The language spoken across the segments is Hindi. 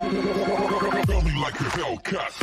Tell me like a Hellcat.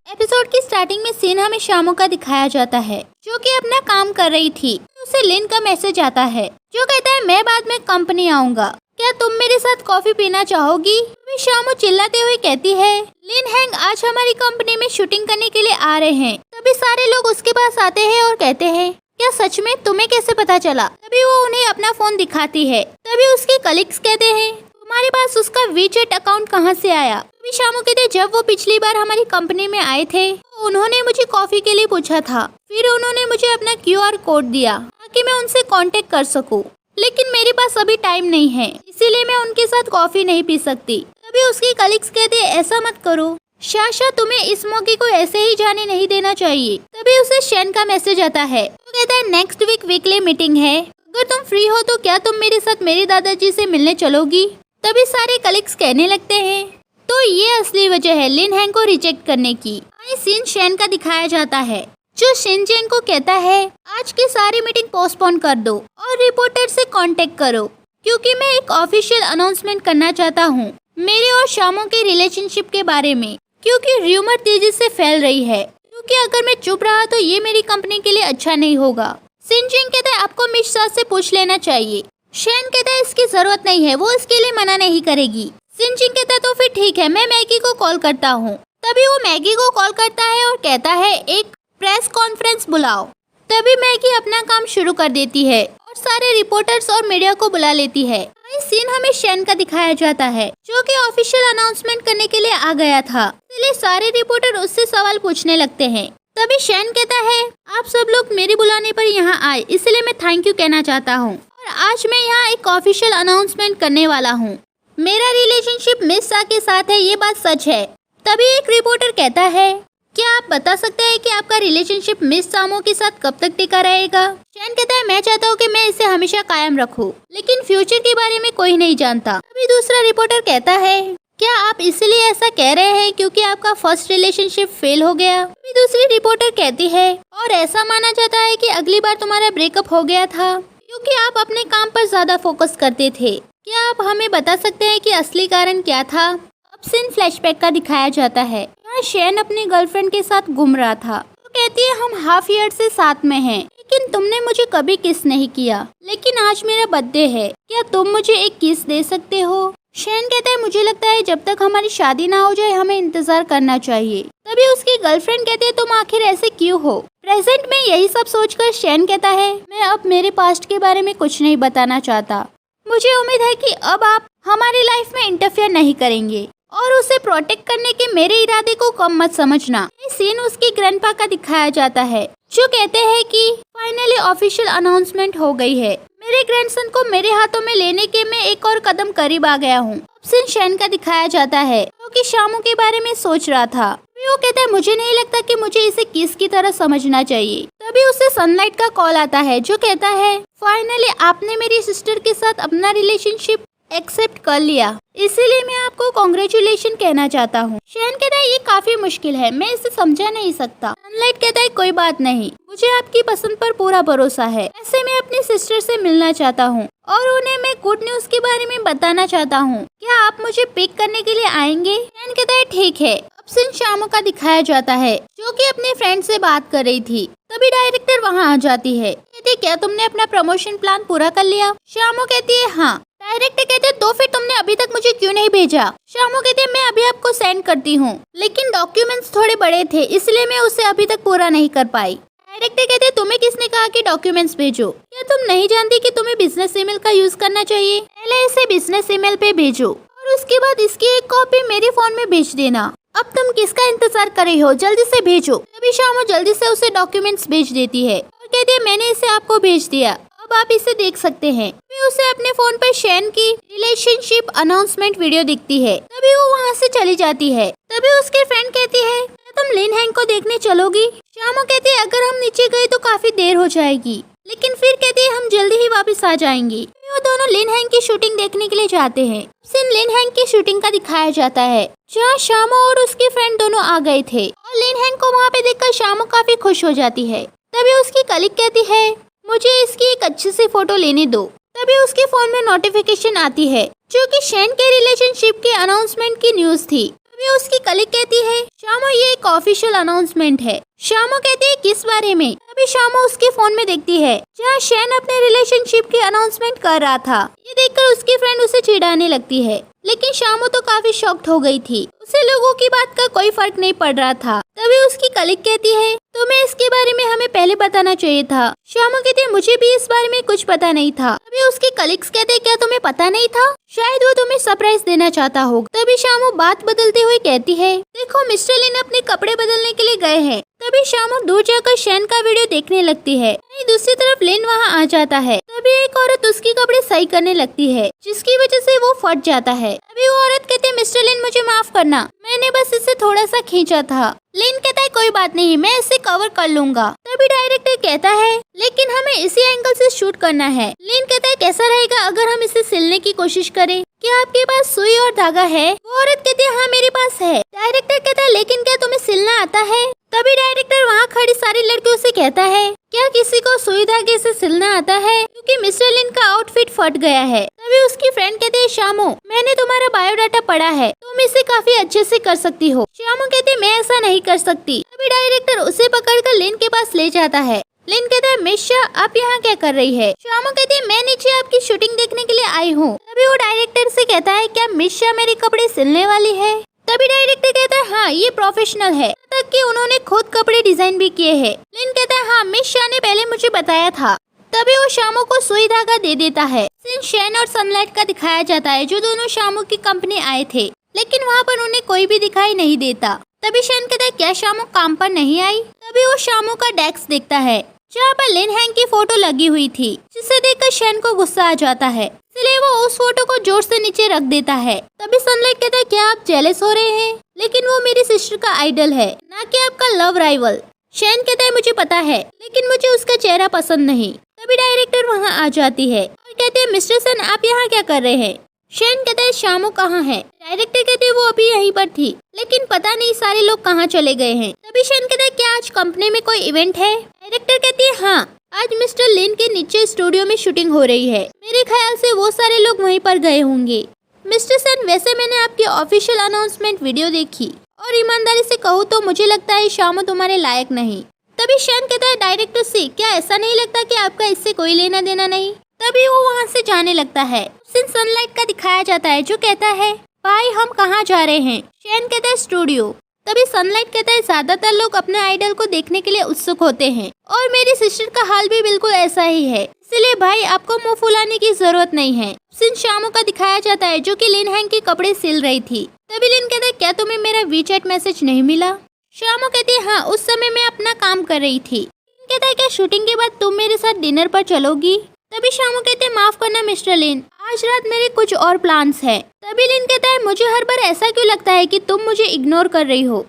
Episode की स्टार्टिंग में सीन हमें शामू का दिखाया जाता है जो कि अपना काम कर रही थी। उसे लिन का मैसेज आता है जो कहता है मैं बाद में कंपनी आऊंगा, क्या तुम मेरे साथ कॉफी पीना चाहोगी? तभी शामू चिल्लाते हुए कहती है लिन हैंग आज हमारी कंपनी में शूटिंग करने के लिए आ रहे हैं। तभी सारे लोग उसके पास आते हैं और कहते हैं क्या सच में? तुम्हें कैसे पता चला? तभी वो उन्हें अपना फोन दिखाती है। तभी उसके कलीग्स कहते हैं तुम्हारे पास उसका वीचैट अकाउंट कहाँ से आया? तभी शामू कहते जब वो पिछली बार हमारी कंपनी में आए थे तो उन्होंने मुझे कॉफी के लिए पूछा था, फिर उन्होंने मुझे अपना QR कोड दिया ताकि मैं उनसे कांटेक्ट कर सकूं। लेकिन मेरे पास अभी टाइम नहीं है, इसीलिए मैं उनके साथ कॉफी नहीं पी सकती। तभी उसकी कलीग्स कहते ऐसा मत करो शाशा, तुम्हें इस मौके को ऐसे ही जाने नहीं देना चाहिए। तभी उसे शेन का मैसेज आता है। वो कहता है नेक्स्ट वीक वीकली मीटिंग है, अगर तुम फ्री हो तो क्या तुम मेरे साथ मेरे दादाजी से मिलने चलोगी? तभी सारे कलीग्स कहने लगते हैं तो ये असली वजह है लिन हैंग को रिजेक्ट करने की। वहीं सीन शेन का दिखाया जाता है जो शिनचेन को कहता है आज की सारी मीटिंग पोस्टपोन कर दो और रिपोर्टर से कांटेक्ट करो क्योंकि मैं एक ऑफिशियल अनाउंसमेंट करना चाहता हूँ मेरे और शामू के रिलेशनशिप के बारे में, क्योंकि र्यूमर तेजी से फैल रही है। क्योंकि अगर मैं चुप रहा तो ये मेरी कंपनी के लिए अच्छा नहीं होगा। शिनचेन कहता है आपको मिस सा से पूछ लेना चाहिए। शेन कहता है इसकी जरूरत नहीं है, वो इसके लिए मना नहीं करेगी। शिनचेन कहता है तो फिर ठीक है, मैं मैगी को कॉल करता हूँ। तभी वो मैगी को कॉल करता है और कहता है एक प्रेस कॉन्फ्रेंस बुलाओ। तभी मैगी अपना काम शुरू कर देती है और सारे रिपोर्टर्स और मीडिया को बुला लेती है। वही सीन हमें शेन का दिखाया जाता है जो कि ऑफिशियल अनाउंसमेंट करने के लिए आ गया था, इसलिए सारे रिपोर्टर उससे सवाल पूछने लगते हैं। तभी शेन कहता है आप सब लोग मेरे बुलाने पर यहाँ आए, इसलिए मैं थैंक यू कहना चाहता हूँ और आज मैं यहाँ एक ऑफिशियल अनाउंसमेंट करने वाला हूँ। मेरा रिलेशनशिप मिस सा के साथ है, ये बात सच है। तभी एक रिपोर्टर कहता है क्या आप बता सकते हैं कि आपका रिलेशनशिप मिस सामो के साथ कब तक टिका रहेगा? शेन कहता है मैं चाहता हूँ कि मैं इसे हमेशा कायम रखूं, लेकिन फ्यूचर के बारे में कोई नहीं जानता। अभी दूसरा रिपोर्टर कहता है क्या आप इसलिए ऐसा कह रहे हैं क्योंकि आपका फर्स्ट रिलेशनशिप फेल हो गया? अभी दूसरी रिपोर्टर कहती है और ऐसा माना जाता है कि अगली बार तुम्हारा ब्रेकअप हो गया था क्योंकि आप अपने काम पर ज्यादा फोकस करते थे। क्या आप हमें बता सकते हैं कि असली कारण क्या था? अब सीन फ्लैशबैक का दिखाया जाता है। यहाँ शेन अपनी गर्लफ्रेंड के साथ घूम रहा था। तो कहती है हम हाफ ईयर से साथ में हैं, लेकिन तुमने मुझे कभी किस नहीं किया, लेकिन आज मेरा बर्थडे है, क्या तुम मुझे एक किस दे सकते हो? शेन कहता है मुझे लगता है जब तक हमारी शादी ना हो जाए हमें इंतजार करना चाहिए। तभी उसकी गर्लफ्रेंड कहती है तुम आखिर ऐसे क्यों हो? प्रेजेंट में यही सब सोचकर शेन कहता है मैं अब मेरे पास्ट के बारे में कुछ नहीं बताना चाहता। मुझे उम्मीद है कि अब आप हमारी लाइफ में इंटरफेयर नहीं करेंगे और उसे प्रोटेक्ट करने के मेरे इरादे को कम मत समझना। ये सीन उसके ग्रैंडपा का दिखाया जाता है जो कहते हैं कि फाइनली ऑफिशियल अनाउंसमेंट हो गई है, मेरे ग्रैंडसन को मेरे हाथों में लेने के मैं एक और कदम करीब आ गया हूँ। सीन शेन का दिखाया जाता है जो कि शामू के बारे में सोच रहा था। वो कहता है मुझे नहीं लगता कि मुझे इसे किस की तरह समझना चाहिए। तभी उसे सनलाइट का कॉल आता है जो कहता है फाइनली आपने मेरी सिस्टर के साथ अपना रिलेशनशिप एक्सेप्ट कर लिया, इसीलिए मैं आपको कॉन्ग्रेचुलेशन कहना चाहता हूँ। शेन कहता है ये काफी मुश्किल है, मैं इसे समझा नहीं सकता। सनलाइट कहता है कोई बात नहीं, मुझे आपकी पसंद पर पूरा भरोसा है। ऐसे मैं अपनी सिस्टर से मिलना चाहता हूँ और उन्हें मैं गुड न्यूज के बारे में बताना चाहता हूँ, क्या आप मुझे पिक करने के लिए आएंगे? शेन कहता है ठीक है। अब सीन शामू का दिखाया जाता है जो कि अपने फ्रेंड से बात कर रही थी। तभी डायरेक्टर वहाँ आ जाती है। कहती है क्या तुमने अपना प्रमोशन प्लान पूरा कर लिया? शामू कहती है हाँ। डायरेक्टर कहते हैं तो फिर तुमने अभी तक मुझे क्यों नहीं भेजा? शामू कहते हैं मैं अभी आपको सेंड करती हूँ, लेकिन डॉक्यूमेंट्स थोड़े बड़े थे इसलिए मैं उसे अभी तक पूरा नहीं कर पाई। डायरेक्टर कहते हैं तुम्हें किसने कहा कि डॉक्यूमेंट्स भेजो? क्या तुम नहीं जानती कि तुम्हें बिजनेस ईमेल का यूज करना चाहिए? पहले इसे बिजनेस ईमेल पे भेजो और उसके बाद इसकी एक कॉपी मेरे फोन में भेज देना। अब तुम किसका इंतजार कर रही हो, जल्दी से भेजो। तभी शामू जल्दी से उसे डॉक्यूमेंट्स भेज देती है और कहती है मैंने इसे आपको भेज दिया, अब आप इसे देख सकते हैं। फिर उसे अपने फोन पर शेन की रिलेशनशिप अनाउंसमेंट वीडियो दिखती है। तभी वो वहाँ से चली जाती है। तभी उसके फ्रेंड कहती है तुम लिन हैंग को देखने चलोगी? शामू कहती है अगर हम नीचे गए तो काफी देर हो जाएगी, लेकिन फिर कहती है हम जल्दी ही वापस आ जाएंगे। वो दोनों लिन हैंग की शूटिंग देखने के लिए जाते हैं। सीन लिन हैंग की शूटिंग का दिखाया जाता है जहाँ शामू और उसके फ्रेंड दोनों आ गए थे और लिन हैंग को वहाँ पे देखकर शामू काफी खुश हो जाती है। तभी उसकी कलीग कहती है मुझे इसकी एक अच्छी सी फोटो लेने दो। तभी उसके फोन में नोटिफिकेशन आती है जो कि शैन के रिलेशनशिप के अनाउंसमेंट की न्यूज थी। तभी उसकी कलीग कहती है, शामो ये एक ऑफिशियल अनाउंसमेंट है। शामो कहती है, किस बारे में? तभी शामो उसके फोन में देखती है जहाँ शैन अपने रिलेशनशिप की अनाउंसमेंट कर रहा था। ये देखकर उसकी फ्रेंड उसे चिढ़ाने लगती है, लेकिन शामो तो काफी शॉक्ड हो गई थी। उसे लोगों की बात का कोई फर्क नहीं पड़ रहा था। तभी उसकी कलीग कहती है, तुम्हें इसके बारे में हमें पहले बताना चाहिए था। शामो कहती है, मुझे भी इस बारे में कुछ पता नहीं था। तभी उसके कलीग्स कहते हैं, क्या तुम्हें पता नहीं था? शायद वो तुम्हें सरप्राइज देना चाहता होगा। तभी शामो बात बदलते हुए कहती है, देखो मिस्टर लिन अपने कपड़े बदलने के लिए गए हैं। तभी शामो दूर जाकर शैन का वीडियो देखने लगती है। दूसरी तरफ लिन वहाँ आ जाता है। तभी एक औरत उसकी कपड़े सही करने लगती है, जिसकी वजह से वो फट जाता है। तभी वो औरत कहती है, मिस्टर लिन मुझे माफ करना, मैंने बस इसे थोड़ा सा खींचा था। लिन कहता है, कोई बात नहीं, मैं इसे कवर कर लूंगा। तभी डायरेक्टर कहता है, लेकिन हमें इसी एंगल से शूट करना है। लिन कहता है, कैसा रहेगा अगर हम इसे सिलने की कोशिश करें? क्या आपके पास सुई और धागा है? वो औरत कहती है, हाँ मेरे पास है। डायरेक्टर कहता है, लेकिन क्या तुम्हें सिलना आता है? तभी डायरेक्टर वहाँ खड़ी सारी लड़कियों से कहता है, क्या किसी को सुई धागे से सिलना आता है? क्योंकि मिस्टर लिन का आउटफिट फट गया है। तभी उसकी फ्रेंड कहती है, शामो मैंने तुम्हारा बायोडाटा पढ़ा है, तुम इसे काफी अच्छे से कर सकती हो। शामो कहती है, मैं ऐसा नहीं कर सकती। तभी डायरेक्टर उसे पकड़कर लिन के पास ले जाता है। लिन कहता है, मिस शाह आप यहाँ क्या कर रही है? शामो कहती है, मैं नीचे आपकी शूटिंग देखने के लिए आई हूँ। तभी वो डायरेक्टर से कहता है, क्या मिस शाह मेरे कपड़े सिलने वाली है? तभी डायरेक्टर कहता है, हाँ ये प्रोफेशनल है, तक कि उन्होंने खुद कपड़े डिजाइन भी किए हैं। लिन कहता है, हाँ मिस शाह ने पहले मुझे बताया था। तभी वो शामो को सुई धागा दे देता है। सीन शैन और सनलाइट का दिखाया जाता है, जो दोनों शामो की कंपनी आए थे, लेकिन वहाँ पर उन्हें कोई भी दिखाई नहीं देता। तभी शैन कहता है, क्या शामो काम पर नहीं आई? तभी वो शामो का डेस्क देखता है जहाँ पर लिन हैंग की फोटो लगी हुई थी, जिसे देखकर शैन को गुस्सा आ जाता है, इसलिए वो उस फोटो को जोर से नीचे रख देता है। तभी सनलाइट कहता है, क्या आप जेलस हो रहे हैं? लेकिन वो मेरी सिस्टर का आइडल है, ना कि आपका लव राइवल। शैन कहता है, मुझे पता है, लेकिन मुझे उसका चेहरा पसंद नहीं। तभी डायरेक्टर वहाँ आ जाती है और कहते हैं, मिस्टर सन आप यहाँ क्या कर रहे हैं? शैन कहता है, शामो कहाँ है? डायरेक्टर कहते हैं, वो अभी यहीं पर थी, लेकिन पता नहीं सारे लोग कहाँ चले गए हैं। तभी शैन कहता है, क्या आज कंपनी में कोई इवेंट है? डायरेक्टर कहती है, हाँ आज मिस्टर लिन के नीचे स्टूडियो में शूटिंग हो रही है, मेरे ख्याल से वो सारे लोग वहीं पर गए होंगे। मिस्टर सन वैसे मैंने आपकी ऑफिशियल अनाउंसमेंट वीडियो देखी और ईमानदारी से कहूँ तो मुझे लगता है शामो तुम्हारे लायक नहीं। तभी शैन कहता है, डायरेक्टर से क्या ऐसा नहीं लगता कि आपका इससे कोई लेना देना नहीं? तभी वो वहाँ से जाने लगता है। सीन सनलाइट का दिखाया जाता है, जो कहता है, भाई हम कहाँ जा रहे हैं? शैन कहता है, स्टूडियो। तभी सनलाइट कहता है, ज्यादातर लोग अपने आइडल को देखने के लिए उत्सुक होते हैं और मेरी सिस्टर का हाल भी बिल्कुल ऐसा ही है, इसलिए भाई आपको मुंह फुलाने की जरूरत नहीं है। सीन शामो का दिखाया जाता है, जो कि लिन हैंग के कपड़े सिल रही थी। तभी लिन कहता है, क्या तुम्हें मेरा वीचैट मैसेज नहीं मिला? शामो कहती है, हाँ उस समय मैं अपना काम कर रही थी। कहता है, क्या शूटिंग के बाद तुम मेरे साथ डिनर पर चलोगी? तभी शामो कहते हैं, माफ करना मिस्टर लिन, आज रात मेरे कुछ और प्लान्स है। तभी लिन कहता है, मुझे हर बार ऐसा क्यों लगता है कि तुम मुझे इग्नोर कर रही हो?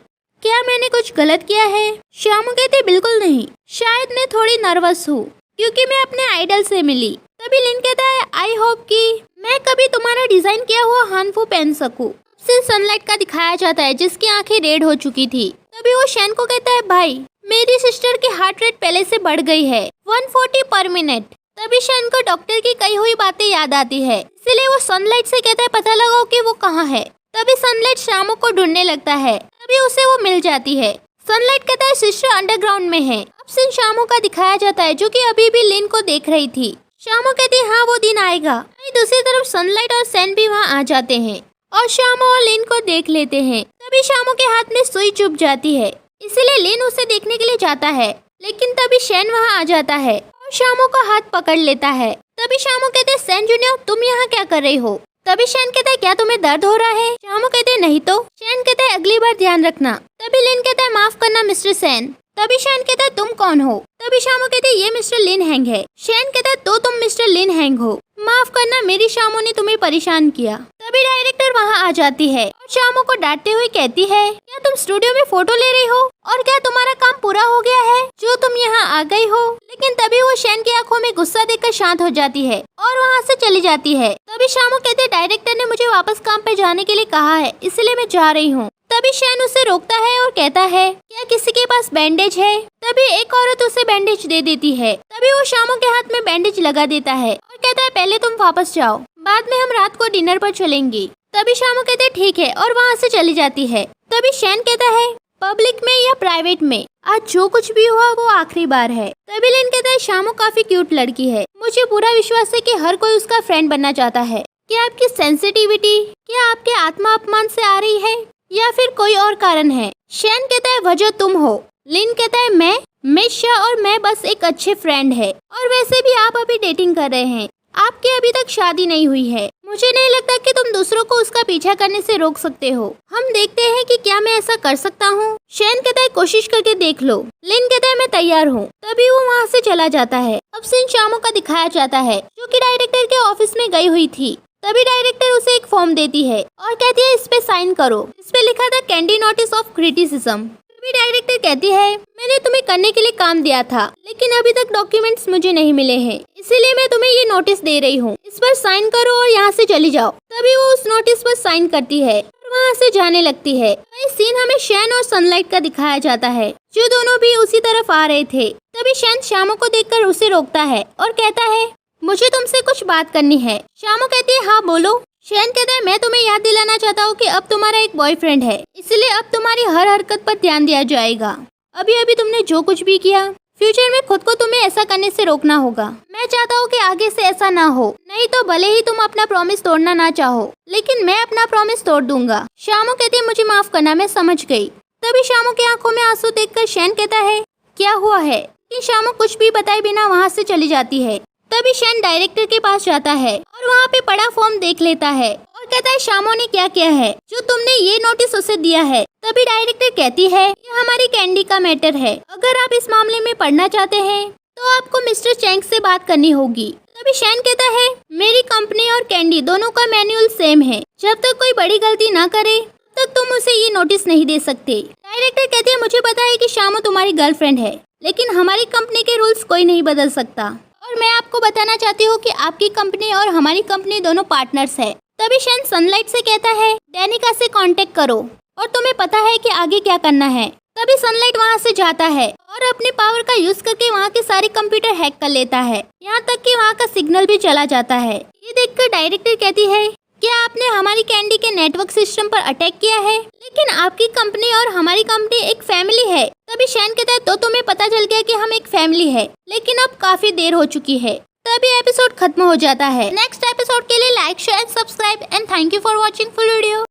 क्या मैंने कुछ गलत किया है? शामो कहते, बिल्कुल नहीं, शायद मैं थोड़ी नर्वस हूँ क्योंकि मैं अपने आइडल से मिली। तभी लिन कहता है, आई होप कि मैं कभी तुम्हारा डिजाइन किया हुआ हानफू पहन सकूं। फिर सनलाइट का दिखाया जाता है, जिसकी आंखें रेड हो चुकी थी। तभी वो शैन को कहता है, भाई मेरी सिस्टर की हार्ट रेट पहले से बढ़ गई है, 140 पर मिनट। तभी शैन को डॉक्टर की कही हुई बातें याद आती है, इसलिए वो सनलाइट से कहता है, पता लगाओ कि वो कहाँ है। तभी सनलाइट शामो को ढूंढने लगता है, तभी उसे वो मिल जाती है। सनलाइट कहता है, सिस्टर अंडरग्राउंड में है। अब सीन शामो का दिखाया जाता है, जो कि अभी भी लिन को देख रही थी। शामो कहती है, हाँ वो दिन आएगा। दूसरी तरफ सनलाइट और सैन भी वहाँ आ जाते हैं और शामो और लिन को देख लेते हैं। तभी शामो के हाथ में सुई चुभ जाती है, इसलिए लिन उसे देखने के लिए जाता है, लेकिन तभी शैन वहाँ आ जाता है और शामो का हाथ पकड़ लेता है। तभी शामो कहते हैं, सैन जूनियर तुम यहाँ क्या कर रही हो? तभी शैन कहता है, क्या तुम्हें दर्द हो रहा है? शामो कहते हैं, नहीं तो। शैन कहता है, अगली बार ध्यान रखना। तभी लिन कहता है, माफ करना मिस्टर सैन। तभी शैन कहता है, तुम कौन हो? तभी शामो कहते हैं, ये मिस्टर लिन हैंग है। शैन कहता है, तो तुम मिस्टर लिन हैंग हो, माफ करना मेरी शामो ने तुम्हें परेशान किया। तभी डायरेक्टर वहाँ आ जाती है और शामो को डांटते हुए कहती है, क्या तुम स्टूडियो में फोटो ले रही हो और क्या तुम्हारा काम पूरा हो गया है जो तुम यहाँ आ गई हो? लेकिन तभी वो शैन की आंखों में गुस्सा देखकर शांत हो जाती है और वहाँ से चली जाती है। तभी शामो कहते हैं, डायरेक्टर ने मुझे वापस काम पे जाने के लिए कहा है, इसलिए मैं जा रही हूँ। तभी शैन उसे रोकता है और कहता है, क्या किसी के पास बैंडेज है? तभी एक औरत उसे बैंडेज दे देती है। तभी तभी वो शामू के हाथ में बैंडेज लगा देता है और कहता है पहले तुम वापस जाओ, बाद में हम रात को डिनर पर चलेंगे। तभी शामू कहते हैं ठीक है और वहाँ से चली जाती है। तभी शैन कहता है पब्लिक में या प्राइवेट में आज जो कुछ भी हुआ वो आखिरी बार है। तभी लिन कहता है शामू काफी क्यूट लड़की है, मुझे पूरा विश्वास है कि हर कोई उसका फ्रेंड बनना चाहता है। क्या आपकी सेंसिटिविटी क्या आपके आत्मा अपमान से आ रही है या फिर कोई और कारण है? शैन कहता है वजह तुम हो। लिन कहता है मैं मिशा और मैं बस एक अच्छे फ्रेंड है, और वैसे भी आप अभी डेटिंग कर रहे हैं, आपकी अभी तक शादी नहीं हुई है। मुझे नहीं लगता कि तुम दूसरों को उसका पीछा करने से रोक सकते हो। हम देखते हैं कि क्या मैं ऐसा कर सकता हूँ। शैन कहता है कोशिश करके देख लो। लिन कहता है मैं तैयार हूँ। तभी वो वहाँ से चला जाता है। अब सीन शामू का दिखाया जाता है जो कि डायरेक्टर के ऑफिस में गई हुई थी। तभी डायरेक्टर उसे एक फॉर्म देती है और कहती है इस पे साइन करो। इस पे लिखा था कैंडी नोटिस ऑफ क्रिटिसिज्म। तभी डायरेक्टर कहती है मैंने तुम्हें करने के लिए काम दिया था, लेकिन अभी तक डॉक्यूमेंट्स मुझे नहीं मिले हैं, इसीलिए मैं तुम्हें ये नोटिस दे रही हूँ। इस पर साइन करो और यहाँ से चली जाओ। तभी वो उस नोटिस पर साइन करती है और वहाँ से जाने लगती है। वही सीन हमें शैन और सनलाइट का दिखाया जाता है जो दोनों भी उसी तरफ आ रहे थे। तभी शैन शामू को देखकर उसे रोकता है और कहता है मुझे तुमसे कुछ बात करनी है। शामू कहती है हाँ बोलो। शैन कहता है मैं तुम्हें याद दिलाना चाहता हूँ कि अब तुम्हारा एक बॉयफ्रेंड है, इसलिए अब तुम्हारी हर हरकत पर ध्यान दिया जाएगा। अभी अभी तुमने जो कुछ भी किया, फ्यूचर में खुद को तुम्हें ऐसा करने से रोकना होगा। मैं चाहता हूँ कि आगे से ऐसा ना हो, नहीं तो भले ही तुम अपना प्रॉमिस तोड़ना ना चाहो, लेकिन मैं अपना प्रॉमिस तोड़ दूंगा। शामू कहती है मुझे माफ करना, मैं समझ गई। तभी शामू की आंखों में आंसू देखकर शैन कहता है क्या हुआ है? कि शामू कुछ भी बताए बिना वहाँ से चली जाती है। तभी शैन डायरेक्टर के पास जाता है और वहाँ पे पड़ा फॉर्म देख लेता है और कहता है शामू ने क्या किया है जो तुमने ये नोटिस उसे दिया है। तभी डायरेक्टर कहती है ये हमारी कैंडी का मैटर है, अगर आप इस मामले में पढ़ना चाहते हैं तो आपको मिस्टर चैंग से बात करनी होगी। तभी शैन कहता है मेरी कंपनी और कैंडी दोनों का मैनुअल सेम है, जब तक कोई बड़ी गलती ना करे तब तक तुम उसे ये नोटिस नहीं दे सकते। डायरेक्टर कहती है मुझे पता है कि शामू तुम्हारी गर्लफ्रेंड है, लेकिन हमारी कंपनी के रूल्स कोई नहीं बदल सकता, और मैं आपको बताना चाहती हूँ कि आपकी कंपनी और हमारी कंपनी दोनों पार्टनर्स है। तभी शैन सनलाइट से कहता है डैनिका से कांटेक्ट करो और तुम्हें पता है कि आगे क्या करना है। तभी सनलाइट वहाँ से जाता है और अपने पावर का यूज करके वहाँ के सारे कंप्यूटर हैक कर लेता है, यहाँ तक कि वहाँ का सिग्नल भी चला जाता है। ये देखकर डायरेक्टर कहती है क्या आपने हमारी कैंडी के नेटवर्क सिस्टम पर अटैक किया है? लेकिन आपकी कंपनी और हमारी कंपनी एक फैमिली है। तभी शैन कहता है तो तुम्हें पता चल गया कि हम एक फैमिली है, लेकिन अब काफी देर हो चुकी है। तभी एपिसोड खत्म हो जाता है। नेक्स्ट एपिसोड के लिए like share subscribe and thank you for watching full video.